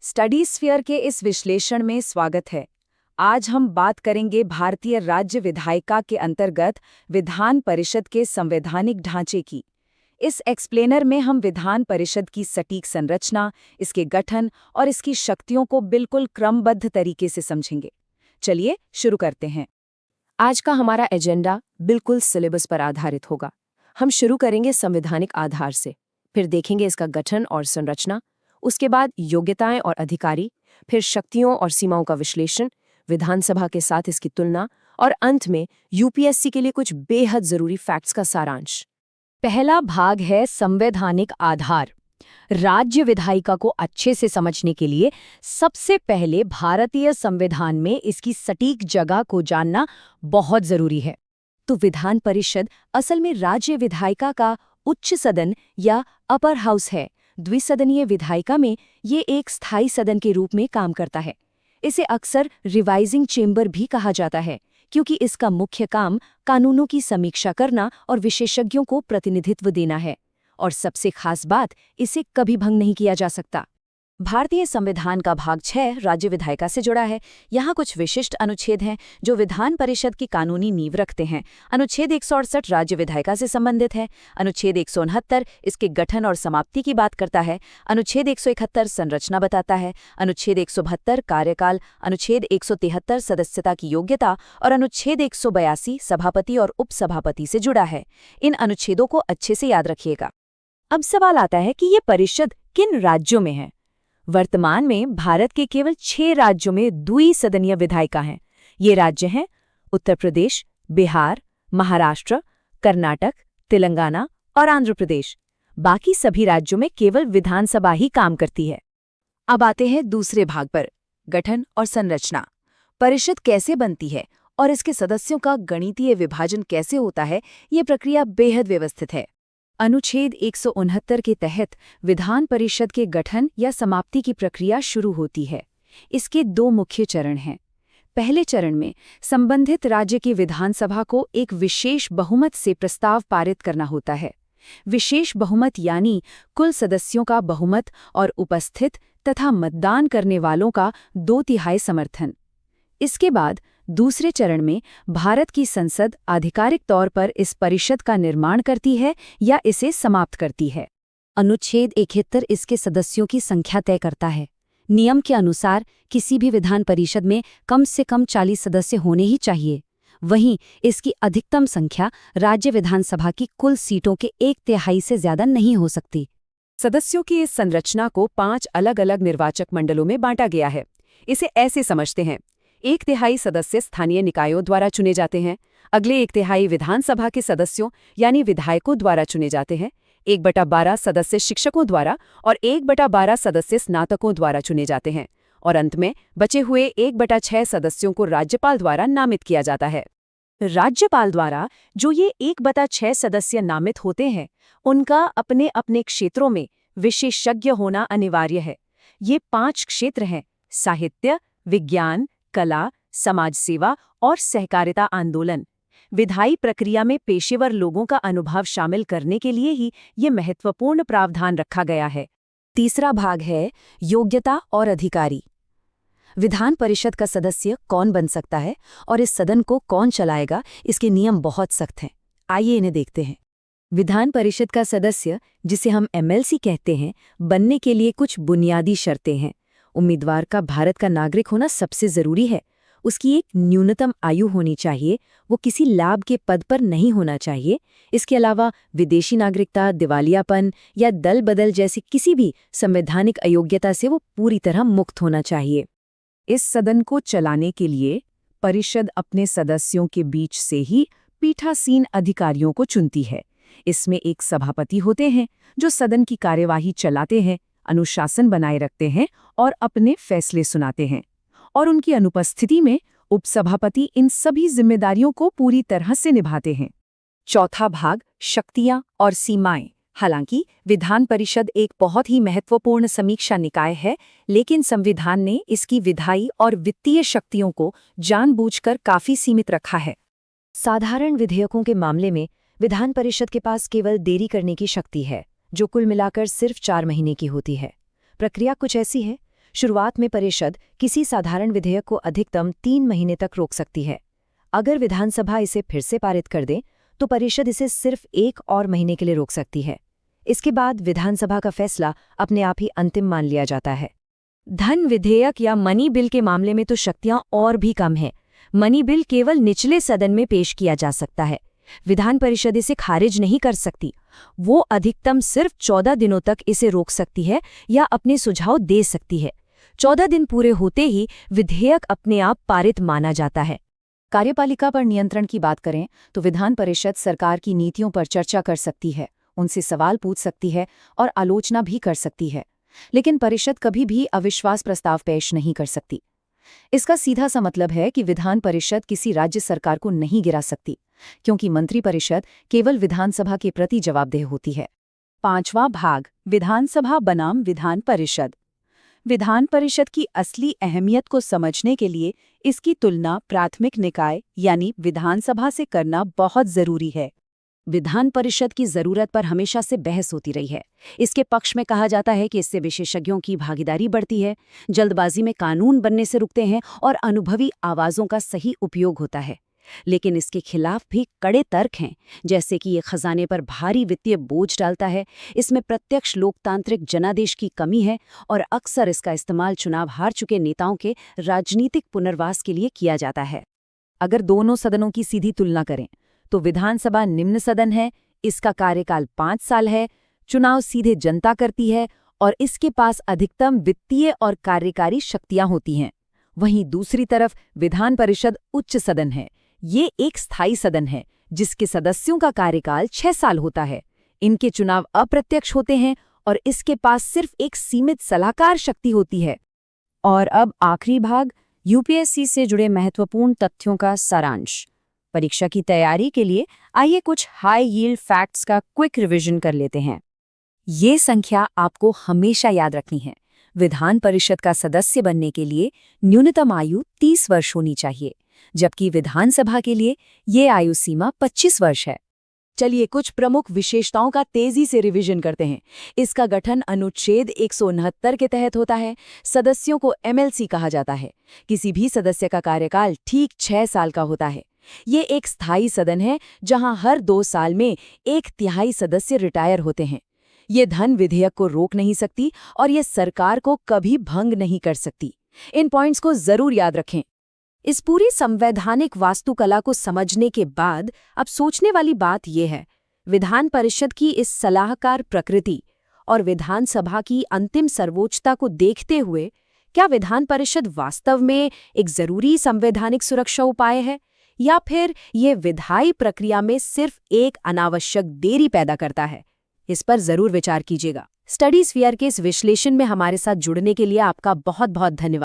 Study sphere के इस विश्लेषण में स्वागत है। आज हम बात करेंगे भारतीय राज्य विधायिका के अंतर्गत विधान परिषद के संवैधानिक ढांचे की। इस एक्सप्लेनर में हम विधान परिषद की सटीक संरचना, इसके गठन और इसकी शक्तियों को बिल्कुल क्रमबद्ध तरीके से समझेंगे। चलिए शुरू करते हैं। आज का हमारा एजेंडा बिल्कुल सिलेबस पर आधारित होगा। हम शुरू करेंगे संवैधानिक आधार से, फिर देखेंगे इसका गठन और संरचना, उसके बाद योग्यताएं और अधिकारी, फिर शक्तियों और सीमाओं का विश्लेषण, विधानसभा के साथ इसकी तुलना और अंत में यूपीएससी के लिए कुछ बेहद जरूरी फैक्ट्स का सारांश। पहला भाग है संवैधानिक आधार। राज्य विधायिका को अच्छे से समझने के लिए सबसे पहले भारतीय संविधान में इसकी सटीक जगह को जानना बहुत जरूरी है। तो विधान परिषद असल में राज्य विधायिका का उच्च सदन या अपर हाउस है। द्विसदनीय विधायिका में ये एक स्थायी सदन के रूप में काम करता है। इसे अक्सर रिवाइजिंग चेंबर भी कहा जाता है, क्योंकि इसका मुख्य काम कानूनों की समीक्षा करना और विशेषज्ञों को प्रतिनिधित्व देना है। और सबसे खास बात, इसे कभी भंग नहीं किया जा सकता। भारतीय संविधान का भाग 6 राज्य विधायिका से जुड़ा है। यहाँ कुछ विशिष्ट अनुच्छेद हैं जो विधान परिषद की कानूनी नींव रखते हैं। अनुच्छेद 168 राज्य विधायिका से संबंधित है। अनुच्छेद 169 इसके गठन और समाप्ति की बात करता है। अनुच्छेद 171 संरचना बताता है। अनुच्छेद 172 कार्यकाल, अनुच्छेद 173 सदस्यता की योग्यता और अनुच्छेद 182 सभापति और उपसभापति से जुड़ा है। इन अनुच्छेदों को अच्छे से याद रखिएगा। अब सवाल आता है कि ये परिषद किन राज्यों में है। वर्तमान में भारत के केवल 6 राज्यों में द्विसदनीय विधायिका हैं। ये राज्य हैं उत्तर प्रदेश, बिहार, महाराष्ट्र, कर्नाटक, तेलंगाना और आंध्र प्रदेश। बाकी सभी राज्यों में केवल विधानसभा ही काम करती है। अब आते हैं दूसरे भाग पर, गठन और संरचना। परिषद कैसे बनती है और इसके सदस्यों का गणितीय विभाजन कैसे होता है, ये प्रक्रिया बेहद व्यवस्थित है। अनुच्छेद 169 के तहत विधान परिषद के गठन या समाप्ति की प्रक्रिया शुरू होती है। इसके 2 मुख्य चरण हैं। पहले चरण में संबंधित राज्य की विधानसभा को एक विशेष बहुमत से प्रस्ताव पारित करना होता है। विशेष बहुमत यानी कुल सदस्यों का बहुमत और उपस्थित तथा मतदान करने वालों का 2/3 समर्थन। इसके बाद दूसरे चरण में भारत की संसद आधिकारिक तौर पर इस परिषद का निर्माण करती है या इसे समाप्त करती है। अनुच्छेद 71 इसके सदस्यों की संख्या तय करता है। नियम के अनुसार किसी भी विधान परिषद में कम से कम 40 सदस्य होने ही चाहिए। वहीं इसकी अधिकतम संख्या राज्य विधानसभा की कुल सीटों के 1/3 से ज्यादा नहीं हो सकती। सदस्यों की इस संरचना को 5 अलग-अलग निर्वाचक मंडलों में बांटा गया है। इसे ऐसे समझते हैं: 1/3 सदस्य स्थानीय निकायों द्वारा चुने जाते हैं, अगले 1/3 विधानसभा के सदस्यों यानी विधायकों द्वारा चुने जाते हैं, 1/12 सदस्य शिक्षकों द्वारा और 1/12 सदस्य स्नातकों द्वारा चुने जाते हैं, और अंत में बचे हुए 1/6 सदस्यों को राज्यपाल द्वारा नामित किया जाता है। राज्यपाल द्वारा जो ये 1/6 सदस्य नामित होते हैं, उनका अपने अपने क्षेत्रों में विशेषज्ञ होना अनिवार्य है। ये 5 क्षेत्र हैं: साहित्य, विज्ञान, कला, समाज सेवा और सहकारिता आंदोलन। विधायी प्रक्रिया में पेशेवर लोगों का अनुभव शामिल करने के लिए ही ये महत्वपूर्ण प्रावधान रखा गया है। तीसरा भाग है योग्यता और अधिकारी। विधान परिषद का सदस्य कौन बन सकता है और इस सदन को कौन चलाएगा, इसके नियम बहुत सख्त हैं। आइए इन्हें देखते हैं। विधान परिषद का सदस्य, जिसे हम एमएलसी कहते हैं, बनने के लिए कुछ बुनियादी शर्तें हैं। उम्मीदवार का भारत का नागरिक होना सबसे जरूरी है। उसकी एक न्यूनतम आयु होनी चाहिए। वो किसी लाभ के पद पर नहीं होना चाहिए। इसके अलावा विदेशी नागरिकता, दिवालियापन या दल बदल जैसी किसी भी संवैधानिक अयोग्यता से वो पूरी तरह मुक्त होना चाहिए। इस सदन को चलाने के लिए परिषद अपने सदस्यों के बीच से ही पीठासीन अधिकारियों को चुनती है। इसमें एक सभापति होते हैं जो सदन की कार्यवाही चलाते हैं, अनुशासन बनाए रखते हैं और अपने फैसले सुनाते हैं, और उनकी अनुपस्थिति में उपसभापति इन सभी जिम्मेदारियों को पूरी तरह से निभाते हैं। चौथा भाग, शक्तियां और सीमाएं। हालांकि विधान परिषद एक बहुत ही महत्वपूर्ण समीक्षा निकाय है, लेकिन संविधान ने इसकी विधायी और वित्तीय शक्तियों को जानबूझकर काफी सीमित रखा है। साधारण विधेयकों के मामले में विधान परिषद के पास केवल देरी करने की शक्ति है, जो कुल मिलाकर सिर्फ 4 महीने की होती है। प्रक्रिया कुछ ऐसी है: शुरुआत में परिषद किसी साधारण विधेयक को अधिकतम 3 महीने तक रोक सकती है। अगर विधानसभा इसे फिर से पारित कर दे तो परिषद इसे सिर्फ 1 और महीने के लिए रोक सकती है। इसके बाद विधानसभा का फैसला अपने आप ही अंतिम मान लिया जाता है। धन विधेयक या मनी बिल के मामले में तो शक्तियां और भी कम हैं। मनी बिल केवल निचले सदन में पेश किया जा सकता है। विधान परिषद इसे खारिज नहीं कर सकती। वो अधिकतम सिर्फ 14 दिनों तक इसे रोक सकती है या अपने सुझाव दे सकती है। 14 दिन पूरे होते ही विधेयक अपने आप पारित माना जाता है। कार्यपालिका पर नियंत्रण की बात करें तो विधान परिषद सरकार की नीतियों पर चर्चा कर सकती है, उनसे सवाल पूछ सकती है और आलोचना भी कर सकती है, लेकिन परिषद कभी भी अविश्वास प्रस्ताव पेश नहीं कर सकती। इसका सीधा सा मतलब है कि विधान परिषद किसी राज्य सरकार को नहीं गिरा सकती, क्योंकि मंत्रिपरिषद केवल विधानसभा के प्रति जवाबदेह होती है। 5वां भाग, विधानसभा बनाम विधान परिषद। विधान परिषद की असली अहमियत को समझने के लिए इसकी तुलना प्राथमिक निकाय यानी विधानसभा से करना बहुत जरूरी है। विधान परिषद की जरूरत पर हमेशा से बहस होती रही है। इसके पक्ष में कहा जाता है कि इससे विशेषज्ञों की भागीदारी बढ़ती है, जल्दबाजी में कानून बनने से रुकते हैं और अनुभवी आवाजों का सही उपयोग होता है। लेकिन इसके खिलाफ भी कड़े तर्क हैं, जैसे कि ये खजाने पर भारी वित्तीय बोझ डालता है, इसमें प्रत्यक्ष लोकतांत्रिक जनादेश की कमी है और अक्सर इसका इस्तेमाल चुनाव हार चुके नेताओं के राजनीतिक पुनर्वास के लिए किया जाता है। अगर दोनों सदनों की सीधी तुलना करें तो विधानसभा निम्न सदन है, इसका कार्यकाल 5 साल है, चुनाव सीधे जनता करती है और इसके पास अधिकतम वित्तीय और कार्यकारी शक्तियां होती हैं। वहीं दूसरी तरफ विधान परिषद उच्च सदन है। ये एक स्थायी सदन है जिसके सदस्यों का कार्यकाल 6 साल होता है। इनके चुनाव अप्रत्यक्ष होते हैं और इसके पास सिर्फ एक सीमित सलाहकार शक्ति होती है। और अब आखिरी भाग, यूपीएससी से जुड़े महत्वपूर्ण तथ्यों का सारांश। परीक्षा की तैयारी के लिए आइए कुछ हाई यील्ड फैक्ट्स का क्विक रिवीजन कर लेते हैं। ये संख्या आपको हमेशा याद रखनी है। विधान परिषद का सदस्य बनने के लिए न्यूनतम आयु 30 वर्ष होनी चाहिए, जबकि विधानसभा के लिए ये आयु सीमा 25 वर्ष है। चलिए कुछ प्रमुख विशेषताओं का तेजी से रिवीजन करते हैं। इसका गठन अनुच्छेद 169 के तहत होता है। सदस्यों को एमएलसी कहा जाता है। किसी भी सदस्य का कार्यकाल ठीक 6 साल का होता है। ये एक स्थायी सदन है जहां हर 2 साल में 1/3 सदस्य रिटायर होते हैं। ये धन विधेयक को रोक नहीं सकती और ये सरकार को कभी भंग नहीं कर सकती। इन पॉइंट्स को जरूर याद रखें। इस पूरी संवैधानिक वास्तुकला को समझने के बाद अब सोचने वाली बात यह है, विधान परिषद की इस सलाहकार प्रकृति और विधानसभा की अंतिम सर्वोच्चता को देखते हुए क्या विधान परिषद वास्तव में एक जरूरी संवैधानिक सुरक्षा उपाय है या फिर ये विधायी प्रक्रिया में सिर्फ एक अनावश्यक देरी पैदा करता है? इस पर जरूर विचार कीजिएगा। स्टडी स्फीयर के इस विश्लेषण में हमारे साथ जुड़ने के लिए आपका बहुत बहुत धन्यवाद।